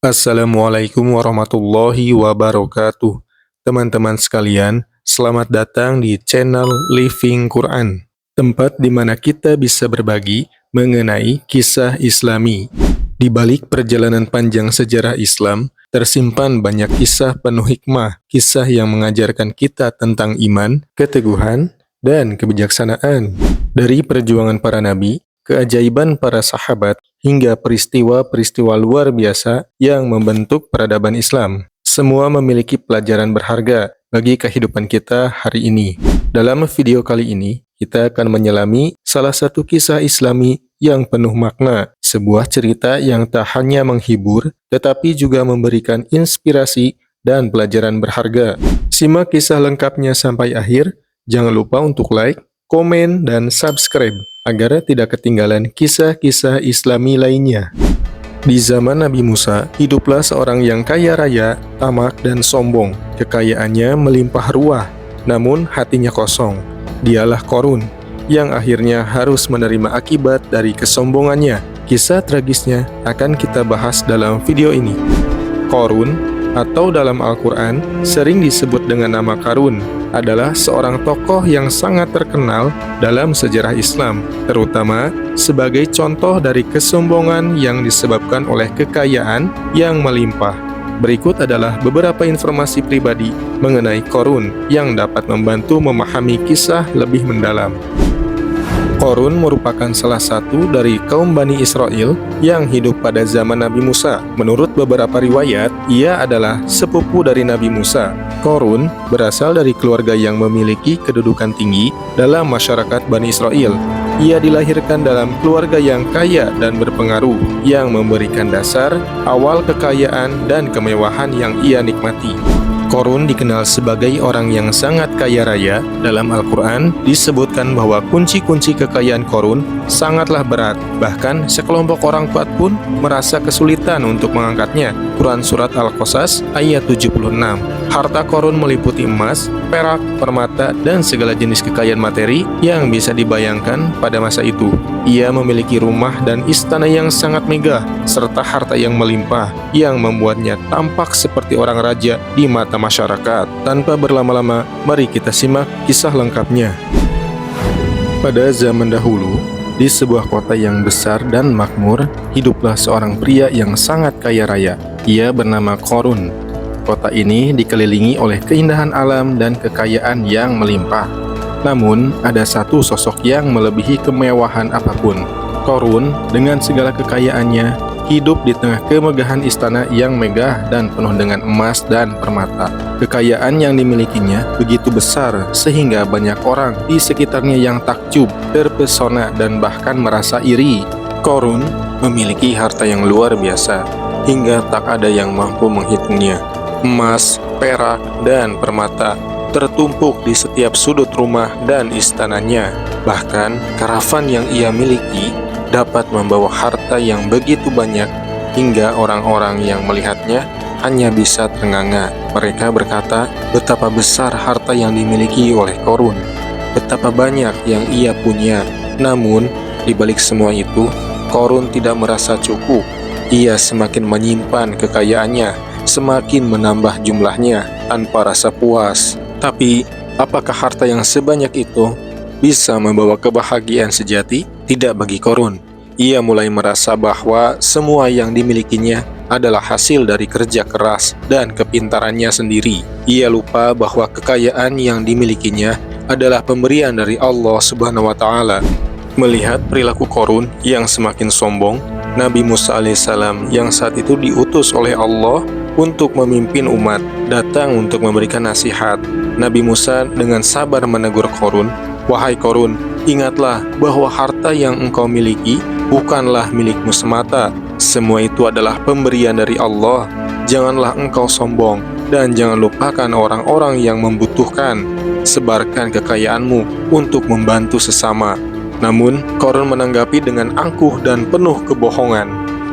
Assalamualaikum warahmatullahi wabarakatuh. Teman-teman sekalian, selamat datang di channel Living Quran, tempat di mana kita bisa berbagi mengenai kisah Islami. Di balik perjalanan panjang sejarah Islam, tersimpan banyak kisah penuh hikmah, kisah yang mengajarkan kita tentang iman, keteguhan, dan kebijaksanaan. Dari perjuangan para nabi, keajaiban para sahabat, hingga peristiwa-peristiwa luar biasa yang membentuk peradaban Islam. Semua memiliki pelajaran berharga bagi kehidupan kita hari ini. Dalam video kali ini, kita akan menyelami salah satu kisah Islami yang penuh makna, sebuah cerita yang tak hanya menghibur, tetapi juga memberikan inspirasi dan pelajaran berharga. Simak kisah lengkapnya sampai akhir. Jangan lupa untuk like, komen, dan subscribe agar tidak ketinggalan kisah-kisah Islami lainnya. Di zaman Nabi Musa, hiduplah seorang yang kaya raya, tamak, dan sombong. Kekayaannya melimpah ruah, namun hatinya kosong. Dialah Qarun, yang akhirnya harus menerima akibat dari kesombongannya. Kisah tragisnya akan kita bahas dalam video ini. Qarun, atau dalam Al-Quran sering disebut dengan nama Qarun, adalah seorang tokoh yang sangat terkenal dalam sejarah Islam, terutama sebagai contoh dari kesombongan yang disebabkan oleh kekayaan yang melimpah. Berikut adalah beberapa informasi pribadi mengenai Qarun yang dapat membantu memahami kisah lebih mendalam. Qarun merupakan salah satu dari kaum Bani Israel yang hidup pada zaman Nabi Musa. Menurut beberapa riwayat, ia adalah sepupu dari Nabi Musa. Qarun berasal dari keluarga yang memiliki kedudukan tinggi dalam masyarakat Bani Israel. Ia dilahirkan dalam keluarga yang kaya dan berpengaruh, yang memberikan dasar awal kekayaan dan kemewahan yang ia nikmati. Qarun dikenal sebagai orang yang sangat kaya raya. Dalam Al-Quran disebutkan bahwa kunci-kunci kekayaan Qarun sangatlah berat. Bahkan sekelompok orang kuat pun merasa kesulitan untuk mengangkatnya. Quran Surat Al-Qasas ayat 76. Harta Qarun meliputi emas, perak, permata, dan segala jenis kekayaan materi yang bisa dibayangkan pada masa itu. Ia memiliki rumah dan istana yang sangat megah, serta harta yang melimpah, yang membuatnya tampak seperti orang raja di mata masyarakat. Tanpa berlama-lama, mari kita simak kisah lengkapnya. Pada zaman dahulu, di sebuah kota yang besar dan makmur, hiduplah seorang pria yang sangat kaya raya. Ia bernama Qarun. Kota ini dikelilingi oleh keindahan alam dan kekayaan yang melimpah. Namun, ada satu sosok yang melebihi kemewahan apapun. Qarun, dengan segala kekayaannya, hidup di tengah kemegahan istana yang megah dan penuh dengan emas dan permata. Kekayaan yang dimilikinya begitu besar sehingga banyak orang di sekitarnya yang takjub, terpesona, dan bahkan merasa iri. Qarun memiliki harta yang luar biasa, hingga tak ada yang mampu menghitungnya. Emas, perak, dan permata tertumpuk di setiap sudut rumah dan istananya. Bahkan, karavan yang ia miliki dapat membawa harta yang begitu banyak hingga orang-orang yang melihatnya hanya bisa ternganga. Mereka berkata, betapa besar harta yang dimiliki oleh Qarun, betapa banyak yang ia punya. Namun, di balik semua itu, Qarun tidak merasa cukup. Ia semakin menyimpan kekayaannya, semakin menambah jumlahnya tanpa rasa puas. Tapi, apakah harta yang sebanyak itu bisa membawa kebahagiaan sejati? Tidak bagi Qarun. Ia mulai merasa bahwa semua yang dimilikinya adalah hasil dari kerja keras dan kepintarannya sendiri. Ia lupa bahwa kekayaan yang dimilikinya adalah pemberian dari Allah Subhanahu wa Ta'ala. Melihat perilaku Qarun yang semakin sombong, Nabi Musa alaihissalam yang saat itu diutus oleh Allah untuk memimpin umat datang untuk memberikan nasihat. Nabi Musa dengan sabar menegur Qarun, "Wahai Qarun, ingatlah bahwa harta yang engkau miliki bukanlah milikmu semata. Semua itu adalah pemberian dari Allah. Janganlah engkau sombong dan jangan lupakan orang-orang yang membutuhkan. Sebarkan kekayaanmu untuk membantu sesama." Namun, Qarun menanggapi dengan angkuh dan penuh kebohongan.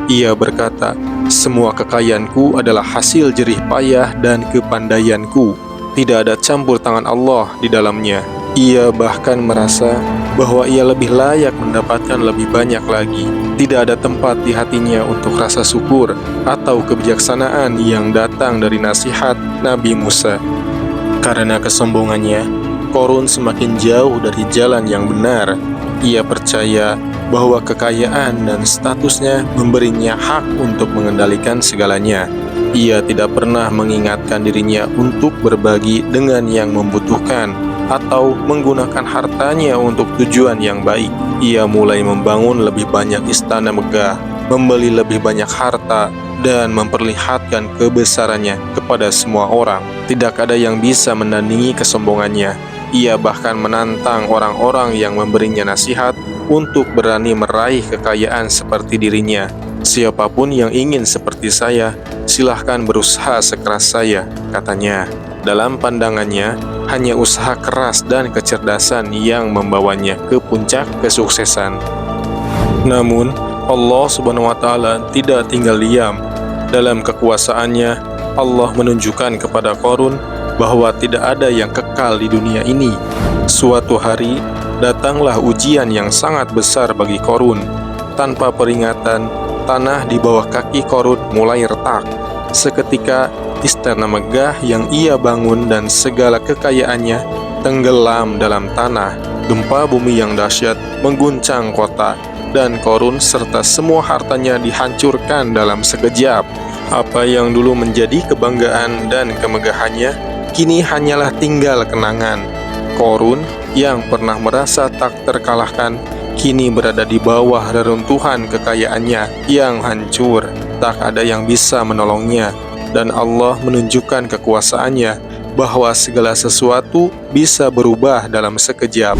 Ia berkata, "Semua kekayaanku adalah hasil jerih payah dan kepandaianku. Tidak ada campur tangan Allah di dalamnya." Ia bahkan merasa bahwa ia lebih layak mendapatkan lebih banyak lagi. Tidak ada tempat di hatinya untuk rasa syukur atau kebijaksanaan yang datang dari nasihat Nabi Musa. Karena kesombongannya, Qarun semakin jauh dari jalan yang benar. Ia percaya bahwa kekayaan dan statusnya memberinya hak untuk mengendalikan segalanya. Ia tidak pernah mengingatkan dirinya untuk berbagi dengan yang membutuhkan atau menggunakan hartanya untuk tujuan yang baik. Ia mulai membangun lebih banyak istana megah, membeli lebih banyak harta, dan memperlihatkan kebesarannya kepada semua orang. Tidak ada yang bisa menandingi kesombongannya. Ia bahkan menantang orang-orang yang memberinya nasihat untuk berani meraih kekayaan seperti dirinya. Siapapun yang ingin seperti saya, silahkan berusaha sekeras saya, katanya. Dalam pandangannya, hanya usaha keras dan kecerdasan yang membawanya ke puncak kesuksesan. Namun, Allah Subhanahu wa Ta'ala tidak tinggal diam. Dalam kekuasaannya, Allah menunjukkan kepada Qarun bahwa tidak ada yang kekal di dunia ini. Suatu hari, datanglah ujian yang sangat besar bagi Qarun. Tanpa peringatan, tanah di bawah kaki Qarun mulai retak. Seketika, istana megah yang ia bangun dan segala kekayaannya tenggelam dalam tanah. Gempa bumi yang dahsyat mengguncang kota, dan Qarun serta semua hartanya dihancurkan dalam sekejap. Apa yang dulu menjadi kebanggaan dan kemegahannya, kini hanyalah tinggal kenangan. Qarun yang pernah merasa tak terkalahkan, kini berada di bawah reruntuhan kekayaannya yang hancur. Tak ada yang bisa menolongnya, dan Allah menunjukkan kekuasaannya bahwa segala sesuatu bisa berubah dalam sekejap.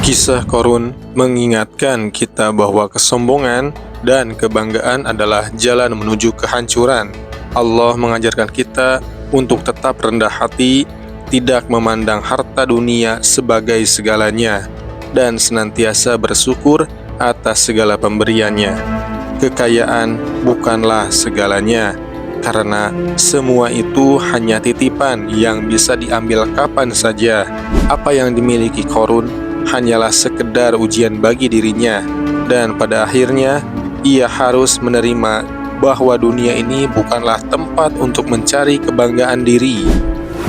Kisah Qarun mengingatkan kita bahwa kesombongan dan kebanggaan adalah jalan menuju kehancuran. Allah mengajarkan kita untuk tetap rendah hati, tidak memandang harta dunia sebagai segalanya, dan senantiasa bersyukur atas segala pemberiannya. Kekayaan bukanlah segalanya, karena semua itu hanya titipan yang bisa diambil kapan saja. Apa yang dimiliki Qarun hanyalah sekedar ujian bagi dirinya, dan pada akhirnya ia harus menerima bahwa dunia ini bukanlah tempat untuk mencari kebanggaan diri.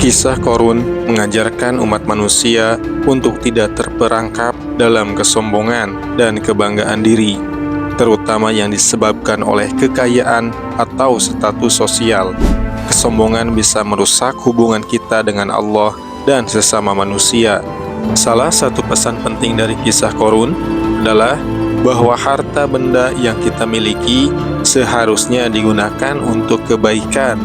Kisah Qarun mengajarkan umat manusia untuk tidak terperangkap dalam kesombongan dan kebanggaan diri, terutama yang disebabkan oleh kekayaan atau status sosial. Kesombongan bisa merusak hubungan kita dengan Allah dan sesama manusia. Salah satu pesan penting dari kisah Qarun adalah bahwa harta benda yang kita miliki seharusnya digunakan untuk kebaikan,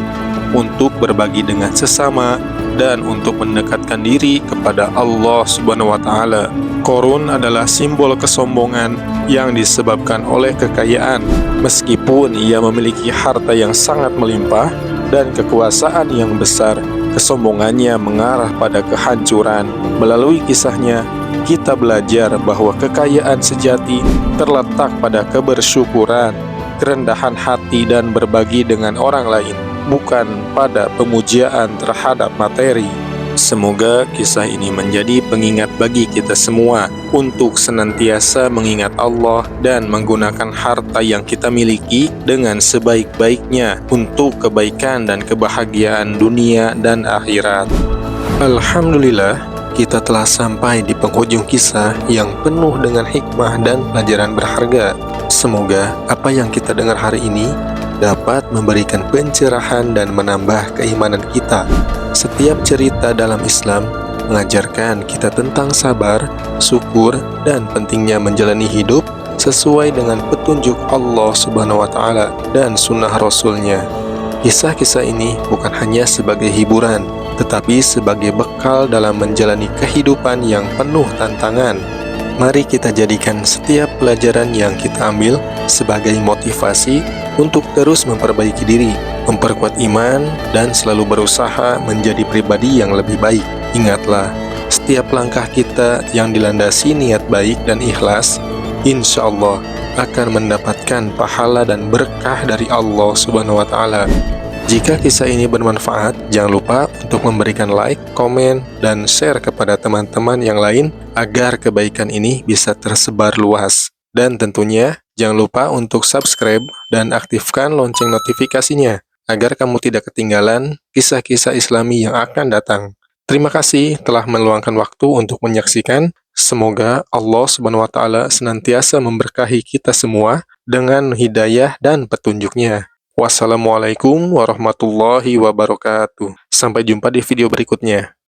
untuk berbagi dengan sesama, dan untuk mendekatkan diri kepada Allah Subhanahu wa Ta'ala. Qarun adalah simbol kesombongan yang disebabkan oleh kekayaan. Meskipun ia memiliki harta yang sangat melimpah dan kekuasaan yang besar, kesombongannya mengarah pada kehancuran. Melalui kisahnya, kita belajar bahwa kekayaan sejati terletak pada kebersyukuran, kerendahan hati, dan berbagi dengan orang lain, bukan pada pemujaan terhadap materi. Semoga kisah ini menjadi pengingat bagi kita semua untuk senantiasa mengingat Allah dan menggunakan harta yang kita miliki dengan sebaik-baiknya untuk kebaikan dan kebahagiaan dunia dan akhirat. Alhamdulillah, kita telah sampai di penghujung kisah yang penuh dengan hikmah dan pelajaran berharga. Semoga apa yang kita dengar hari ini dapat memberikan pencerahan dan menambah keimanan kita. Setiap cerita dalam Islam mengajarkan kita tentang sabar, syukur, dan pentingnya menjalani hidup sesuai dengan petunjuk Allah Subhanahu wa Ta'ala dan sunnah Rasul-Nya. Kisah-kisah ini bukan hanya sebagai hiburan, tetapi sebagai bekal dalam menjalani kehidupan yang penuh tantangan. Mari kita jadikan setiap pelajaran yang kita ambil sebagai motivasi untuk terus memperbaiki diri, memperkuat iman, dan selalu berusaha menjadi pribadi yang lebih baik. Ingatlah, setiap langkah kita yang dilandasi niat baik dan ikhlas, insya Allah akan mendapatkan pahala dan berkah dari Allah Subhanahu wa Ta'ala. Jika kisah ini bermanfaat, jangan lupa untuk memberikan like, komen, dan share kepada teman-teman yang lain agar kebaikan ini bisa tersebar luas. Dan tentunya, jangan lupa untuk subscribe dan aktifkan lonceng notifikasinya agar kamu tidak ketinggalan kisah-kisah Islami yang akan datang. Terima kasih telah meluangkan waktu untuk menyaksikan. Semoga Allah Subhanahu wa Ta'ala senantiasa memberkahi kita semua dengan hidayah dan petunjuknya. Wassalamualaikum warahmatullahi wabarakatuh. Sampai jumpa di video berikutnya.